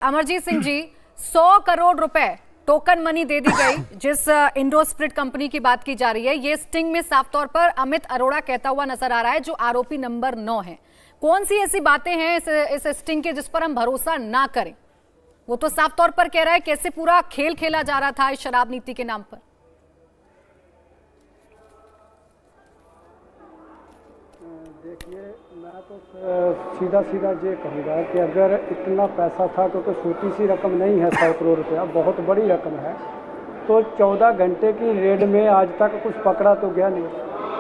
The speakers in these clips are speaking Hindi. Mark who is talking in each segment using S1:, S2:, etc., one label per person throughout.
S1: अमरजीत सिंह जी, 100 करोड़ रुपए टोकन मनी दे दी गई जिस इंडोस्प्रिट कंपनी की बात की जा रही है। ये स्टिंग में साफ तौर पर अमित अरोड़ा कहता हुआ नजर आ रहा है, जो आरोपी नंबर 9 है। कौन सी ऐसी बातें हैं इस स्टिंग के जिस पर हम भरोसा ना करें? वो तो साफ तौर पर कह रहा है कैसे पूरा खेल खेला जा रहा था इस शराब नीति के नाम पर।
S2: देखिए, मैं तो सीधा ये कहूँगा कि अगर इतना पैसा था, क्योंकि छोटी सी रकम नहीं है, 100 करोड़ रुपया बहुत बड़ी रकम है, तो 14 घंटे की रेड में आज तक कुछ पकड़ा तो गया नहीं।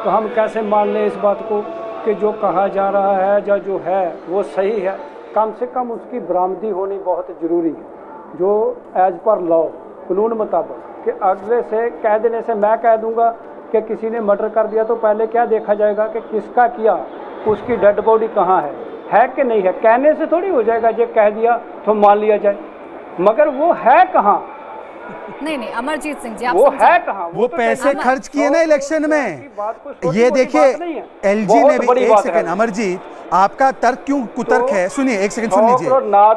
S2: तो हम कैसे मान लें इस बात को कि जो कहा जा रहा है या जो है वो सही है? कम से कम उसकी बरामदी होनी बहुत ज़रूरी है, जो एज पर लॉ कानून मुताबिक। कि अगले से कह देने से मैं कह दूँगा कि किसी ने मर्डर कर दिया तो पहले क्या देखा जाएगा कि किसका किया, उसकी डेड बॉडी कहाँ है कि नहीं है। कहने से थोड़ी हो जाएगा, जो कह दिया तो मान लिया जाए, मगर वो है कहाँ?
S1: नहीं अमरजीत सिंह जी, आप
S2: वो है कहाँ?
S3: वो
S2: तो
S3: पैसे खर्च किए ना इलेक्शन में। ये देखिए, एलजी ने भी, एक सेकंड अमरजीत, आपका तर्क क्यों कुतर्क है? सुनिए, एक सेकंड सुन लीजिए,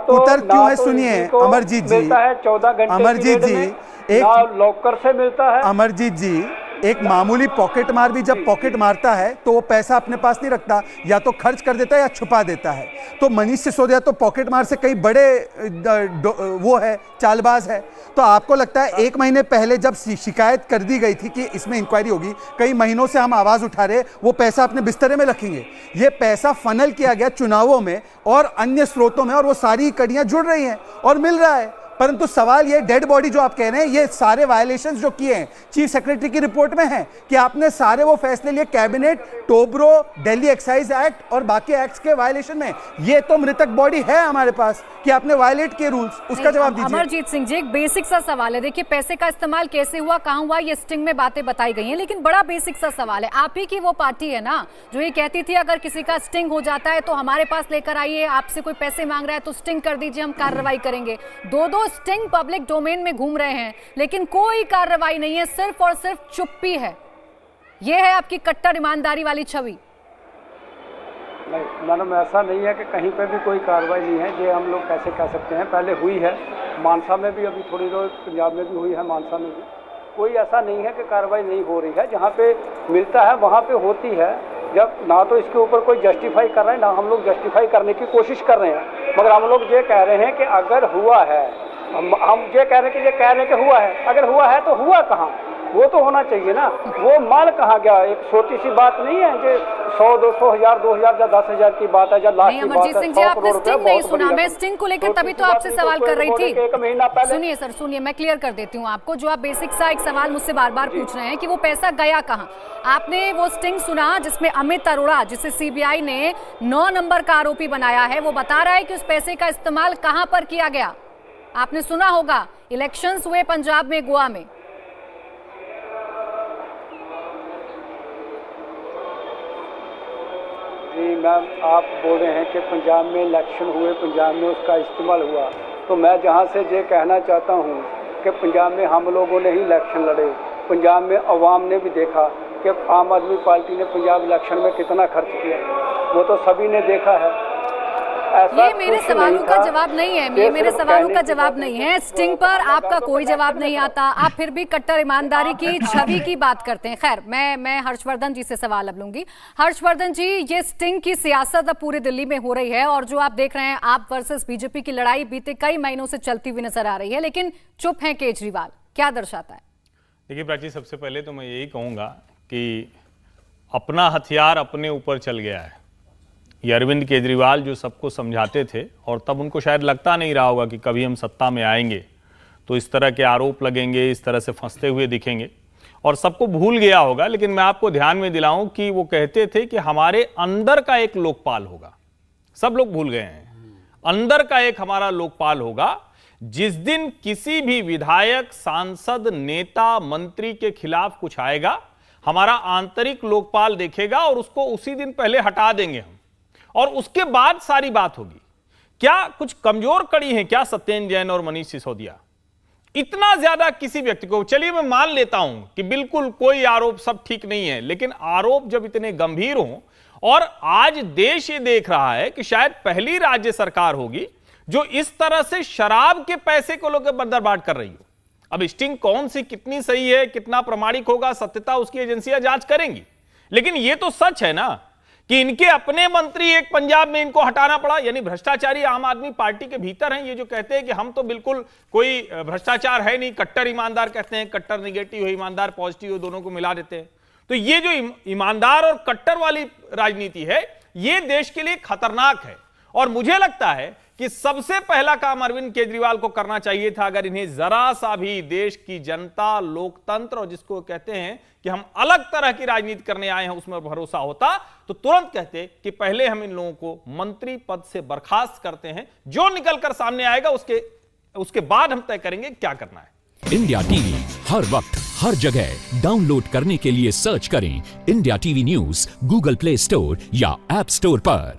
S3: कुतर्क क्यों है सुनिए अमरजीत जी।
S2: 14 घंटे
S3: अमरजीत जी,
S2: एक लॉकर से मिलता है।
S3: अमरजीत जी, एक मामूली पॉकेट मार भी जब पॉकेट मारता है तो वो पैसा अपने पास नहीं रखता, या तो खर्च कर देता है या छुपा देता है। तो मनीष सिसोदिया तो पॉकेट मार से कई बड़े वो है, चालबाज है। तो आपको लगता है 1 महीने पहले जब शिकायत कर दी गई थी कि इसमें इंक्वायरी होगी, कई महीनों से हम आवाज उठा रहे, वो पैसा अपने बिस्तरे में रखेंगे? ये पैसा फनल किया गया चुनावों में और अन्य स्रोतों में, और वो सारी कड़ियां जुड़ रही हैं और मिल रहा है। परंतु सवाल ये, डेड बॉडी जो आप कह रहे हैं, ये सारे वायलेशंस जो किए हैं चीफ सेक्रेटरी की रिपोर्ट में है कि आपने सारे वो फैसले लिए cabinet, Toubro, Delhi excise act और बाकी एक्ट्स के वायलेशन में। ये तो मृतक बॉडी है हमारे पास कि आपने वायलेट किए रूल्स, उसका जवाब दीजिए।
S1: अमरजीत सिंह जी, एक बेसिक सा सवाल है। देखिए, पैसे का इस्तेमाल कैसे हुआ, कहाँ हुआ, ये स्टिंग में बातें बताई गई हैं, लेकिन बड़ा बेसिक सा सवाल है। आप ही की वो पार्टी है ना जो ये कहती थी अगर किसी का स्टिंग हो जाता है तो हमारे पास लेकर आइए, आपसे कोई पैसे मांग रहा है तो स्टिंग कर दीजिए, हम कार्रवाई करेंगे। दो स्टिंग पब्लिक डोमेन में घूम रहे हैं, लेकिन कोई कार्रवाई नहीं है, सिर्फ और सिर्फ चुप्पी है। ये है आपकी कट्टर ईमानदारी वाली छवि।
S2: नहीं मैडम, ऐसा नहीं है कि कहीं पे भी कोई कार्रवाई नहीं है। ये हम लोग कैसे कह सकते हैं? पहले हुई है मानसा में भी, अभी थोड़ी देर पंजाब में भी हुई है, मानसा में भी। कोई ऐसा नहीं है कि कार्रवाई नहीं हो रही है। जहाँ पे मिलता है वहाँ पे होती है। जब ना तो इसके ऊपर कोई जस्टिफाई कर रहा है, ना हम लोग जस्टिफाई करने की कोशिश कर रहे हैं, मगर हम लोग ये कह रहे हैं कि अगर हुआ है, हम ये कह रहे हैं कि ये कह रहे हैं कि हुआ है। अगर हुआ है तो हुआ कहाँ? वो तो होना चाहिए ना। वो माल कहाँ गया? एक छोटी सी बात नहीं है जो 100, 200, 1000, 2000 या 10,000 की बात है, या लाख की बात है।
S1: अमरजीत सिंह जी, आपने स्टिंग नहीं सुना। मैं स्टिंग को लेकर तभी तो आपसे सवाल कर रही थी।
S2: 1 महीना पहले
S1: सुनिए सर, सुनिए, मैं क्लियर कर देती हूँ आपको। जो आप बेसिक सा एक सवाल मुझसे बार बार पूछ रहे हैं कि वो पैसा गया कहाँ, आपने वो स्टिंग सुना जिसमें अमित अरोड़ा, जिसे सीबीआई ने 9 नंबर का आरोपी बनाया है, वो बता रहा है कि उस पैसे का इस्तेमाल कहाँ पर किया गया? आपने सुना होगा, इलेक्शंस हुए पंजाब में, गोवा में।
S2: जी मैम, आप बोल रहे हैं कि पंजाब में इलेक्शन हुए, पंजाब में उसका इस्तेमाल हुआ, तो मैं जहां से ये कहना चाहता हूं कि पंजाब में हम लोगों ने ही इलेक्शन लड़े। पंजाब में अवाम ने भी देखा कि आम आदमी पार्टी ने पंजाब इलेक्शन में कितना खर्च किया, वो तो सभी ने देखा है।
S1: ये मेरे सवालों का जवाब नहीं है, ये मेरे सवालों का जवाब नहीं है। स्टिंग पर आपका कोई जवाब नहीं आता, आप फिर भी कट्टर ईमानदारी की छवि की बात करते हैं। खैर, मैं हर्षवर्धन जी से सवाल अब लूंगी। हर्षवर्धन जी, ये स्टिंग की सियासत अब पूरी दिल्ली में हो रही है, और जो आप देख रहे हैं, आप वर्सेस बीजेपी की लड़ाई बीते कई महीनों से चलती हुई नजर आ रही है, लेकिन चुप है केजरीवाल। क्या दर्शाता है?
S4: देखिए प्राची, सबसे पहले तो मैं यही कहूंगा कि अपना हथियार अपने ऊपर चल गया है। ये अरविंद केजरीवाल जो सबको समझाते थे, और तब उनको शायद लगता नहीं रहा होगा कि कभी हम सत्ता में आएंगे तो इस तरह के आरोप लगेंगे, इस तरह से फंसते हुए दिखेंगे, और सबको भूल गया होगा। लेकिन मैं आपको ध्यान में दिलाऊं कि वो कहते थे कि हमारे अंदर का एक लोकपाल होगा। सब लोग भूल गए हैं। अंदर का एक हमारा लोकपाल होगा। जिस दिन किसी भी विधायक, सांसद, नेता, मंत्री के खिलाफ कुछ आएगा, हमारा आंतरिक लोकपाल देखेगा और उसको उसी दिन पहले हटा देंगे हम, और उसके बाद सारी बात होगी। क्या कुछ कमजोर कड़ी है क्या सत्येंद्र जैन और मनीष सिसोदिया? इतना ज्यादा किसी व्यक्ति को, चलिए मैं मान लेता हूं कि बिल्कुल कोई आरोप सब ठीक नहीं है, लेकिन आरोप जब इतने गंभीर हों, और आज देश ये देख रहा है कि शायद पहली राज्य सरकार होगी जो इस तरह से शराब के पैसे को लोग बर्बाद कर रही हो। अब स्टिंग कौन सी कितनी सही है, कितना प्रमाणिक होगा, सत्यता उसकी एजेंसियां जांच करेंगी, लेकिन यह तो सच है ना कि इनके अपने मंत्री एक पंजाब में इनको हटाना पड़ा, यानी भ्रष्टाचारी आम आदमी पार्टी के भीतर हैं। ये जो कहते हैं कि हम तो बिल्कुल कोई भ्रष्टाचार है नहीं, कट्टर ईमानदार कहते हैं, कट्टर निगेटिव हो, ईमानदार पॉजिटिव हो, दोनों को मिला देते हैं। तो ये जो ईमानदार और कट्टर वाली राजनीति है, ये देश के लिए खतरनाक है। और मुझे लगता है कि सबसे पहला काम अरविंद केजरीवाल को करना चाहिए था, अगर इन्हें जरा सा भी देश की जनता, लोकतंत्र और जिसको कहते हैं कि हम अलग तरह की राजनीति करने आए हैं उसमें भरोसा होता, तो तुरंत कहते कि पहले हम इन लोगों को मंत्री पद से बर्खास्त करते हैं, जो निकलकर सामने आएगा उसके बाद हम तय करेंगे क्या करना है।
S5: इंडिया टीवी हर वक्त हर जगह डाउनलोड करने के लिए सर्च करें India TV news Google play store या ऐप स्टोर पर।